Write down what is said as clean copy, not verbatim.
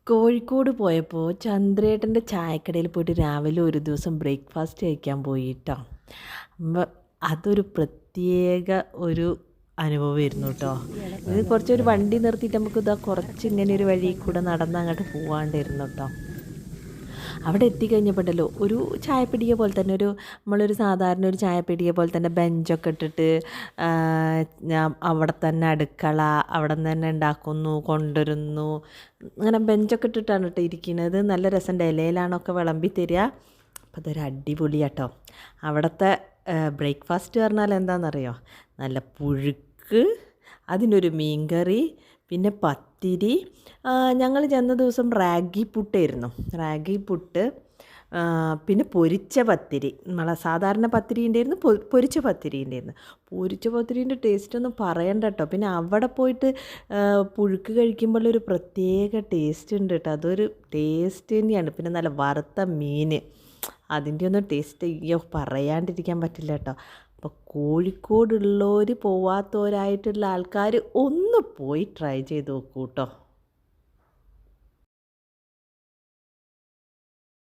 കോഴിക്കോട് പോയപ്പോൾ ചന്ദ്രേട്ടൻ്റെ ചായക്കടയിൽ പോയിട്ട് രാവിലെ ഒരു ദിവസം ബ്രേക്ക്ഫാസ്റ്റ് കഴിക്കാൻ പോയി കേട്ടോ. അതൊരു പ്രത്യേക ഒരു അനുഭവമായിരുന്നു കേട്ടോ. ഇത് കുറച്ചൊരു വണ്ടി നിർത്തിയിട്ട് നമുക്ക് കുറച്ച് ഇങ്ങനെ ഒരു വഴി കൂടെ നടന്ന് അങ്ങോട്ട് പോകാണ്ടിരുന്നു കേട്ടോ. അവിടെ എത്തിക്കഴിഞ്ഞപ്പോഴല്ലോ ഒരു ചായപ്പീടിക പോലെ തന്നെ നമ്മളൊരു സാധാരണ ഒരു ചായപ്പീടിക പോലെ തന്നെ ബെഞ്ചൊക്കെ ഇട്ടിട്ട് അവിടെ തന്നെ അടുക്കള അവിടെ തന്നെ ഉണ്ടാക്കുന്നു കൊണ്ടുവരുന്നു. അങ്ങനെ ബെഞ്ചൊക്കെ ഇട്ടിട്ടാണ് കേട്ടോ ഇരിക്കുന്നത്. നല്ല രസമുണ്ട്. ഇലയിലാണൊക്കെ വിളമ്പി തരിക. അപ്പോൾ അതൊരു അടിപൊളിയാട്ടോ. അവിടുത്തെ ബ്രേക്ക്ഫാസ്റ്റ് പറഞ്ഞാൽ എന്താണെന്നറിയോ? നല്ല പുഴുക്ക്, അതിനൊരു മീൻകറി, പിന്നെ പത്തിരി. ഞങ്ങൾ ചെന്ന ദിവസം റാഗി പുട്ട്, പിന്നെ പൊരിച്ച പത്തിരി. നമ്മളെ സാധാരണ പത്തിരി ഉണ്ടായിരുന്നു, പൊരിച്ച പത്തിരി ഉണ്ടായിരുന്നു. പൊരിച്ച പത്തിരീൻ്റെ ടേസ്റ്റൊന്നും പറയണ്ട കേട്ടോ. പിന്നെ അവിടെ പോയിട്ട് പുഴുക്ക് കഴിക്കുമ്പോഴൊരു പ്രത്യേക ടേസ്റ്റ് ഉണ്ട് കേട്ടോ. അതൊരു ടേസ്റ്റ് തന്നെയാണ്. പിന്നെ നല്ല വറുത്ത മീൻ, അതിൻ്റെ ഒന്നും ടേസ്റ്റ് പറയാണ്ടിരിക്കാൻ പറ്റില്ല കേട്ടോ. അപ്പോൾ കോഴിക്കോടുള്ളവർ പോവാത്തവരായിട്ടുള്ള ആൾക്കാർ ഒന്ന് പോയി ട്രൈ ചെയ്ത് നോക്കൂ കേട്ടോ.